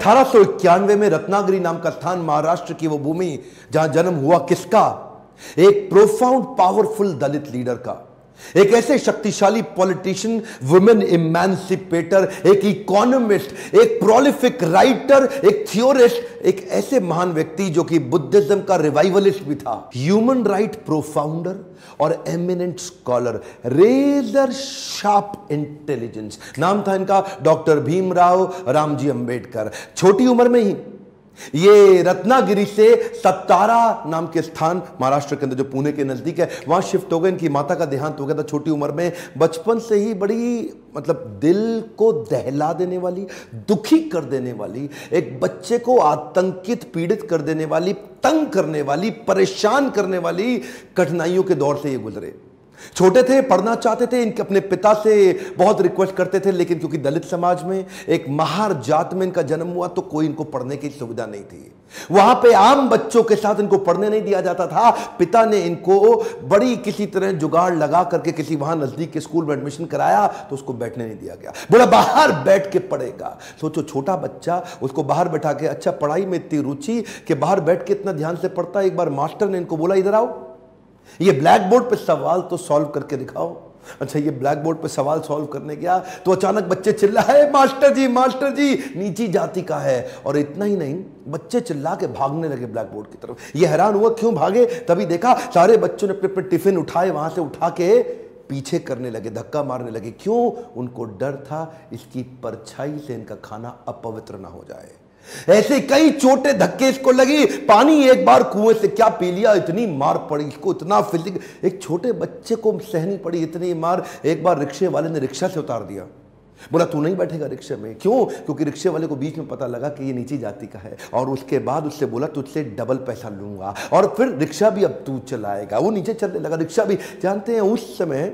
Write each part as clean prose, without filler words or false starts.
1891 में रत्नागिरी नाम का स्थान, महाराष्ट्र की वो भूमि जहां जन्म हुआ किसका? एक प्रोफाउंड पावरफुल दलित लीडर का, एक ऐसे शक्तिशाली पॉलिटिशियन, वुमेन इमेंसिपेटर, एक इकोनॉमिस्ट, एक प्रोलिफिक राइटर, एक थियोरिस्ट, एक ऐसे महान व्यक्ति जो कि बुद्धिज्म का रिवाइवलिस्ट भी था, ह्यूमन राइट प्रोफाउंडर और eminent scholar, razor sharp intelligence. नाम था इनका डॉक्टर भीमराव रामजी अंबेडकर। छोटी उम्र में ही ये रत्नागिरी से सत्तारा नाम के स्थान, महाराष्ट्र के अंदर जो पुणे के नजदीक है, वहां शिफ्ट हो गए। इनकी माता का देहांत हो गया था छोटी उम्र में। बचपन से ही बड़ी दिल को दहला देने वाली, दुखी कर देने वाली, एक बच्चे को आतंकित, पीड़ित कर देने वाली, तंग करने वाली, परेशान करने वाली कठिनाइयों के दौर से ये गुजरे। छोटे थे, पढ़ना चाहते थे, इनके अपने पिता से बहुत रिक्वेस्ट करते थे, लेकिन क्योंकि दलित समाज में, एक महार जात में इनका जन्म हुआ, तो कोई इनको पढ़ने की सुविधा नहीं थी। वहां पे आम बच्चों के साथ इनको पढ़ने नहीं दिया जाता था। पिता ने इनको बड़ी किसी तरह जुगाड़ लगा करके किसी वहां नजदीक के स्कूल में एडमिशन कराया, तो उसको बैठने नहीं दिया गया। बोला बाहर बैठ के पढ़ेगा। सोचो, छोटा बच्चा, उसको बाहर बैठा के, अच्छा पढ़ाई में इतनी रुचि कि बाहर बैठ के इतना ध्यान से पढ़ता। एक बार मास्टर ने इनको बोला, इधर आओ, ये ब्लैक बोर्ड पे सवाल तो सॉल्व करके दिखाओ। अच्छा, ये ब्लैक बोर्ड पे सवाल सॉल्व करने गया तो अचानक बच्चे चिल्लाए, मास्टर जी नीची जाति का है। और इतना ही नहीं, बच्चे चिल्ला के भागने लगे ब्लैक बोर्ड की तरफ। ये हैरान हुआ क्यों भागे, तभी देखा सारे बच्चों ने अपने अपने टिफिन उठाए, वहां से उठा के पीछे करने लगे, धक्का मारने लगे। क्यों? उनको डर था इसकी परछाई से इनका खाना अपवित्र ना हो जाए। ऐसे कई छोटे धक्के इसको लगी। पानी एक बार कुएं से क्या पी लिया, इतनी मार पड़ी इसको, इतना फिजिक, एक छोटे बच्चे को सहनी पड़ी इतनी मार। एक बार रिक्शे वाले ने रिक्शा से उतार दिया, बोला तू नहीं बैठेगा रिक्शे में। क्यों? क्योंकि रिक्शे वाले को बीच में पता लगा कि ये नीची जाति का है, और उसके बाद उससे बोला तुझसे डबल पैसा लूंगा, और फिर रिक्शा भी अब तू चलाएगा। वो नीचे चलने लगा, रिक्शा भी। जानते हैं उस समय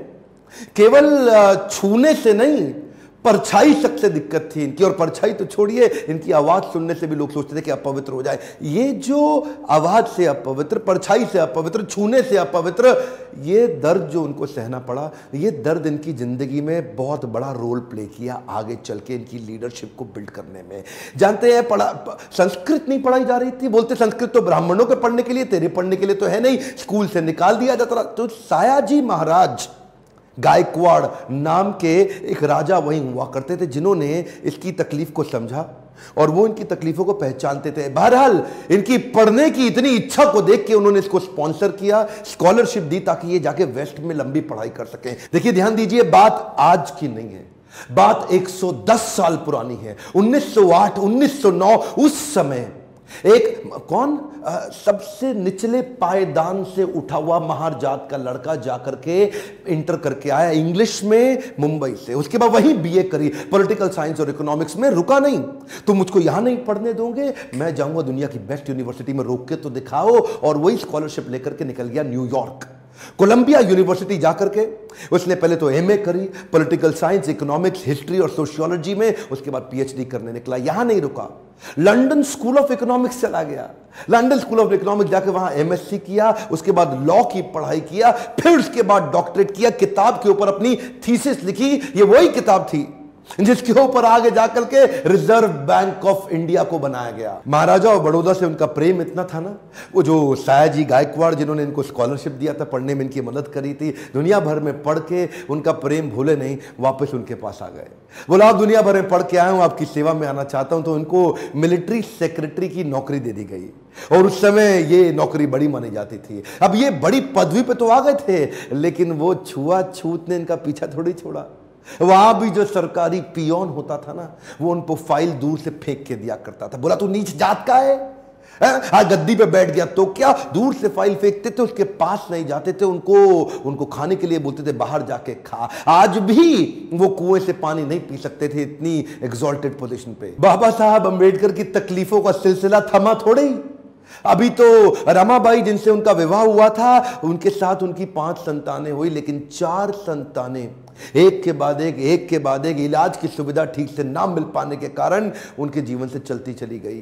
केवल छूने से नहीं, परछाई सबसे दिक्कत थी इनकी। और परछाई तो छोड़िए, इनकी आवाज सुनने से भी लोग सोचते थे कि अपवित्र हो जाए। ये जो आवाज से अपवित्र, परछाई से अपवित्र, छूने से अपवित्र, ये दर्द जो उनको सहना पड़ा, ये दर्द इनकी जिंदगी में बहुत बड़ा रोल प्ले किया आगे चल के इनकी लीडरशिप को बिल्ड करने में। जानते हैं, संस्कृत नहीं पढ़ाई जा रही थी। बोलते संस्कृत तो ब्राह्मणों के पढ़ने के लिए, तेरे पढ़ने के लिए तो है नहीं, स्कूल से निकाल दिया जाता। तो सायाजी महाराज गायकवाड़ नाम के एक राजा वहीं हुआ करते थे, जिन्होंने इसकी तकलीफ को समझा और वो इनकी तकलीफों को पहचानते थे। बहरहाल इनकी पढ़ने की इतनी इच्छा को देख के उन्होंने इसको स्पॉन्सर किया, स्कॉलरशिप दी, ताकि ये जाके वेस्ट में लंबी पढ़ाई कर सकें। देखिए, ध्यान दीजिए, बात आज की नहीं है, बात 110 साल पुरानी है। 1908, 1909, उस समय एक सबसे निचले पायदान से उठा हुआ महार जात का लड़का जाकर के इंटर करके आया इंग्लिश में मुंबई से। उसके बाद वहीं बीए करी, पॉलिटिकल साइंस और इकोनॉमिक्स में। रुका नहीं, तुम मुझको यहां नहीं पढ़ने दोगे, मैं जाऊंगा दुनिया की बेस्ट यूनिवर्सिटी में, रोक के तो दिखाओ। और वही स्कॉलरशिप लेकर के निकल गया न्यूयॉर्क, कोलंबिया यूनिवर्सिटी जाकर के। उसने पहले तो एमए करी, पॉलिटिकल साइंस, इकोनॉमिक्स, हिस्ट्री और सोशियोलॉजी में। उसके बाद पीएचडी करने निकला। यहां नहीं रुका, लंदन स्कूल ऑफ इकोनॉमिक्स चला गया। लंदन स्कूल ऑफ इकोनॉमिक्स जाके वहां एमएससी किया, उसके बाद लॉ की पढ़ाई किया, फिर उसके बाद डॉक्टरेट किया, किताब के ऊपर अपनी थीसिस लिखी। ये वही किताब थी जिसके ऊपर आगे जाकर के रिजर्व बैंक ऑफ इंडिया को बनाया गया। महाराजा और बड़ौदा से उनका प्रेम इतना था ना, वो जो सायाजी गायकवाड़ जिन्होंने इनको स्कॉलरशिप दिया था, पढ़ने में इनकी मदद करी थी, दुनिया भर में पढ़ के उनका प्रेम भूले नहीं, वापस उनके पास आ गए। बोला आप दुनिया भर में पढ़ के आए हूं, आपकी सेवा में आना चाहता हूं। तो उनको मिलिट्री सेक्रेटरी की नौकरी दे दी गई, और उस समय ये नौकरी बड़ी मानी जाती थी। अब ये बड़ी पदवी पे तो आ गए थे, लेकिन वो छुआछूत ने इनका पीछा थोड़ी छोड़ा। वहां भी जो सरकारी पियोन होता था ना, वो उनको फाइल दूर से फेंक के दिया करता था। बोला तू नीच जात का है, आज गद्दी पे बैठ गया तो क्या, दूर से फाइल फेंकते थे, उसके पास नहीं जाते थे। उनको खाने के लिए बोलते थे बाहर जाके खा। आज भी वो कुएं से पानी नहीं पी सकते थे, इतनी एग्जॉल्टेड पोजीशन पे। बाबा साहब अंबेडकर की तकलीफों का सिलसिला थमा थोड़े ही। अभी तो रमाबाई जिनसे उनका विवाह हुआ था, उनके साथ उनकी 5 संतानें हुई, लेकिन 4 संतानें एक के बाद एक इलाज की सुविधा ठीक से ना मिल पाने के कारण उनके जीवन से चलती चली गई।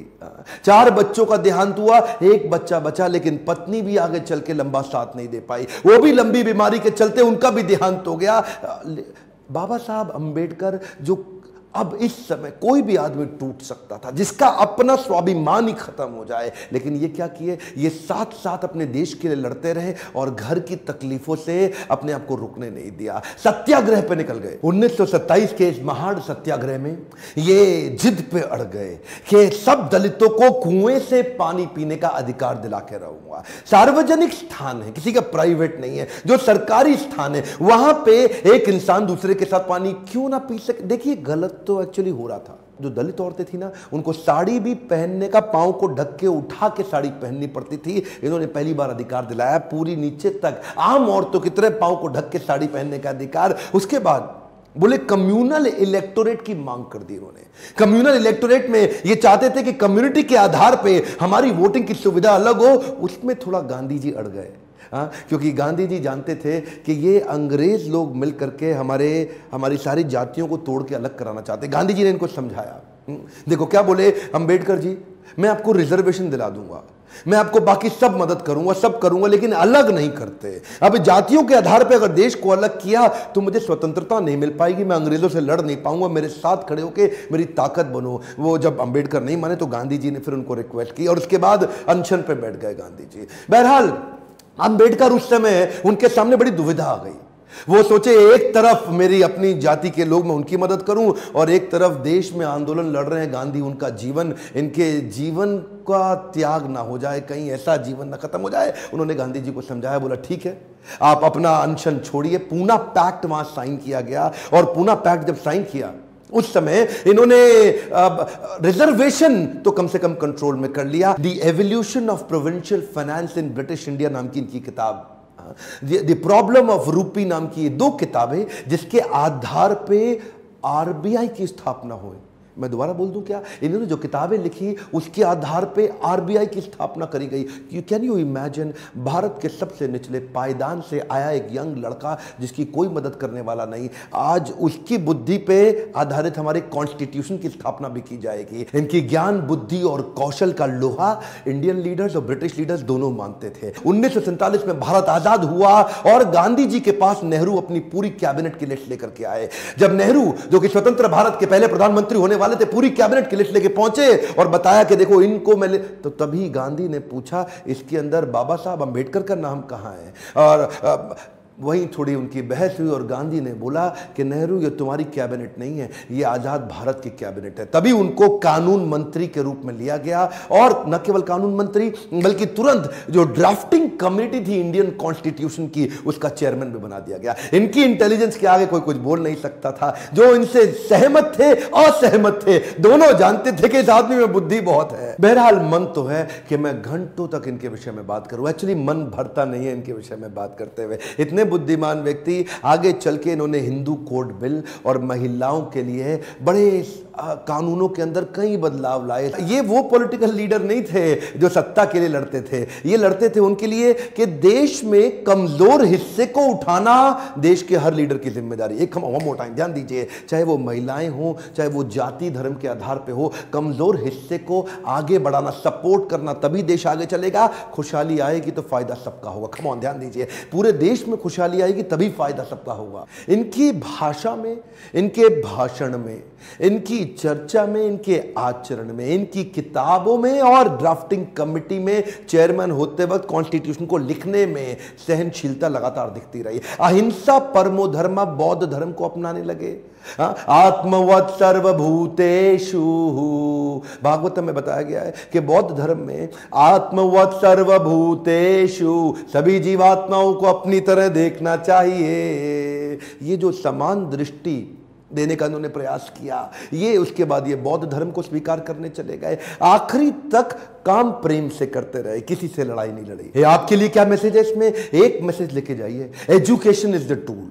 4 बच्चों का देहांत हुआ, 1 बच्चा बचा, लेकिन पत्नी भी आगे चल के लंबा साथ नहीं दे पाई। वो भी लंबी बीमारी के चलते उनका भी देहांत हो गया। बाबा साहब अंबेडकर जो अब इस समय कोई भी आदमी टूट सकता था, जिसका अपना स्वाभिमान ही खत्म हो जाए, लेकिन ये क्या किए, ये साथ साथ अपने देश के लिए लड़ते रहे और घर की तकलीफों से अपने आप को रुकने नहीं दिया, सत्याग्रह पे निकल गए। 1927 के इस महान सत्याग्रह में ये जिद पे अड़ गए कि सब दलितों को कुएं से पानी पीने का अधिकार दिला के रहूंगा। सार्वजनिक स्थान है, किसी का प्राइवेट नहीं है, जो सरकारी स्थान है वहां पे एक इंसान दूसरे के साथ पानी क्यों ना पी सके। देखिए गलत तो एक्चुअली हो रहा था। जो दलित औरतें थी ना, उनको साड़ी भी पहनने का, पांव को ढक के उठा के साड़ी पहननी पड़ती थी। इन्होंने पहली बार अधिकार दिलाया, पूरी नीचे तक आम औरतों की तरह पांव को ढक के साड़ी पहनने का अधिकार। उसके बाद बोले कम्युनल इलेक्टोरेट की मांग कर दी इन्होंने। कम्युनल इलेक्टोरेट में ये चाहते थे कि कम्युनिटी के आधार पे हमारी वोटिंग की सुविधा अलग हो। उसमें थोड़ा गांधी जी अड़ गए, क्योंकि गांधी जी जानते थे कि ये अंग्रेज लोग मिल करके हमारी सारी जातियों को तोड़ के अलग कराना चाहते। गांधी जी ने इनको समझाया। देखो क्या बोले अंबेडकर जी, मैं आपको रिजर्वेशन दिला दूंगा, मैं आपको बाकी सब मदद करूंगा, सब करूंगा, लेकिन अलग नहीं करते। अब जातियों के आधार पर अगर देश को अलग किया तो मुझे स्वतंत्रता नहीं मिल पाएगी, मैं अंग्रेजों से लड़ नहीं पाऊंगा, मेरे साथ खड़े होके मेरी ताकत बनो। वो जब अंबेडकर नहीं माने तो गांधी जी ने फिर उनको रिक्वेस्ट की और उसके बाद अनशन पे बैठ गए गांधी जी। बहरहाल अंबेडकर उस समय उनके सामने बड़ी दुविधा आ गई। वो सोचे एक तरफ मेरी अपनी जाति के लोग, मैं उनकी मदद करूं, और एक तरफ देश में आंदोलन लड़ रहे हैं गांधी, उनका जीवन, इनके जीवन का त्याग ना हो जाए, कहीं ऐसा जीवन ना खत्म हो जाए। उन्होंने गांधी जी को समझाया, बोला ठीक है आप अपना अनशन छोड़िए। पूना पैक्ट वहां साइन किया गया, और पूना पैक्ट जब साइन किया उस समय इन्होंने रिजर्वेशन तो कम से कम कंट्रोल में कर लिया। The evolution of provincial finance in British India नाम की इनकी किताब, द प्रॉब्लम ऑफ रूपी नाम की 2 किताबें, जिसके आधार पे आरबीआई की स्थापना हुई। मैं दोबारा बोल दूं क्या, इन्होंने जो किताबें लिखी उसके आधार पे आरबीआई की स्थापना करी गई। कैन यू इमेजिन, भारत के सबसे निचले पायदान से आया एक यंग लड़का जिसकी कोई मदद करने वाला नहीं, आज उसकी बुद्धि पे आधारित हमारे कॉन्स्टिट्यूशन की स्थापना भी की जाएगी। इनकी ज्ञान, बुद्धि और कौशल का लोहा इंडियन लीडर्स और ब्रिटिश लीडर्स दोनों मानते थे। 1947 में भारत आजाद हुआ और गांधी जी के पास नेहरू अपनी पूरी कैबिनेट की लिस्ट लेकर के आए। जब नेहरू, जो कि स्वतंत्र भारत के पहले प्रधानमंत्री होने वाले थे, पूरी कैबिनेट की लिस्ट लेके पहुंचे और बताया कि देखो इनको मैं तो तभी गांधी ने पूछा, इसके अंदर बाबा साहब अंबेडकर का नाम कहां है? और वहीं थोड़ी उनकी बहस हुई और गांधी ने बोला कि नेहरू ये तुम्हारी कैबिनेट नहीं है, ये आजाद भारत की कैबिनेट है। तभी उनको कानून मंत्री के रूप में लिया गया, और न केवल कानून मंत्री बल्कि तुरंत जो ड्राफ्टिंग कमेटी थी इंडियन कॉन्स्टिट्यूशन की, उसका चेयरमैन भी बना दिया गया। इनकी इंटेलिजेंस के आगे कोई कुछ बोल नहीं सकता था। जो इनसे सहमत थे, असहमत थे, दोनों जानते थे कि इस आदमी में बुद्धि बहुत है। बहरहाल मन तो है कि मैं घंटों तक इनके विषय में बात करूं, एक्चुअली मन भरता नहीं है इनके विषय में बात करते हुए। इतने बुद्धिमान व्यक्ति, आगे चल के इन्होंने हिंदू कोड बिल और महिलाओं के लिए बड़े कानूनों के अंदर कई बदलाव लाए। ये वो पॉलिटिकल लीडर नहीं थे जो सत्ता के लिए लड़ते थे, ये लड़ते थे उनके लिए कि देश में कमजोर हिस्से को उठाना देश के हर लीडर की जिम्मेदारी। एक हम मोटा ध्यान दीजिए, चाहे वो महिलाएं हो, चाहे वो जाति धर्म के आधार पे हो, कमजोर हिस्से को आगे बढ़ाना, सपोर्ट करना, तभी देश आगे चलेगा। खुशहाली आएगी तो फायदा सबका होगा। कम ऑन ध्यान दीजिए, पूरे देश में खुशहाली आएगी तभी फायदा सबका होगा। इनकी भाषा में, इनके भाषण में, इनकी चर्चा में, इनके आचरण में, इनकी किताबों में और ड्राफ्टिंग कमेटी में चेयरमैन होते वक्त कॉन्स्टिट्यूशन को लिखने में सहनशीलता लगातार दिखती रही। अहिंसा परमो धर्म, बौद्ध धर्म को अपनाने लगे। आत्मवत् सर्वभूतेषु, भागवतम में बताया गया है कि बौद्ध धर्म में आत्मवत् सर्वभूतेषु, सभी जीवात्माओं को अपनी तरह देखना चाहिए। ये जो समान दृष्टि देने का उन्होंने प्रयास किया, ये उसके बाद ये बौद्ध धर्म को स्वीकार करने चले गए। आखिरी तक काम प्रेम से करते रहे, किसी से लड़ाई नहीं लड़ी। आपके लिए क्या मैसेज है इसमें? एक मैसेज लेके जाइए, एजुकेशन इज द टूल।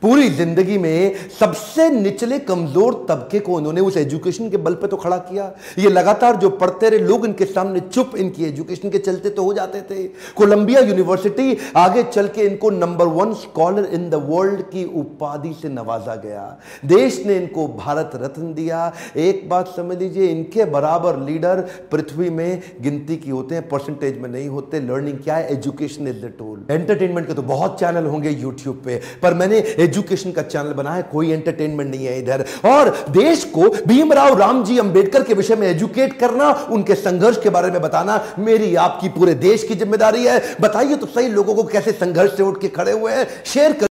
पूरी जिंदगी में सबसे निचले कमजोर तबके को उन्होंने उस एजुकेशन के बल पे तो खड़ा किया। ये लगातार जो पढ़ते रहे लोग, इनके सामने चुप, इनकी एजुकेशन के चलते तो हो जाते थे। कोलंबिया यूनिवर्सिटी आगे चल के इनको number 1 scholar in the world की उपाधि से नवाजा गया। देश ने इनको भारत रत्न दिया। एक बात समझ लीजिए, इनके बराबर लीडर पृथ्वी में गिनती की होते हैं, परसेंटेज में नहीं होते। लर्निंग क्या है? Education is the tool. Entertainment के तो बहुत चैनल होंगे यूट्यूब पे, पर मैंने एजुकेशन का चैनल बना है, कोई एंटरटेनमेंट नहीं है इधर। और देश को भीमराव रामजी अंबेडकर के विषय में एजुकेट करना, उनके संघर्ष के बारे में बताना मेरी आपकी पूरे देश की जिम्मेदारी है। बताइए तो सही लोगों को कैसे संघर्ष से उठ के खड़े हुए हैं, शेयर कर।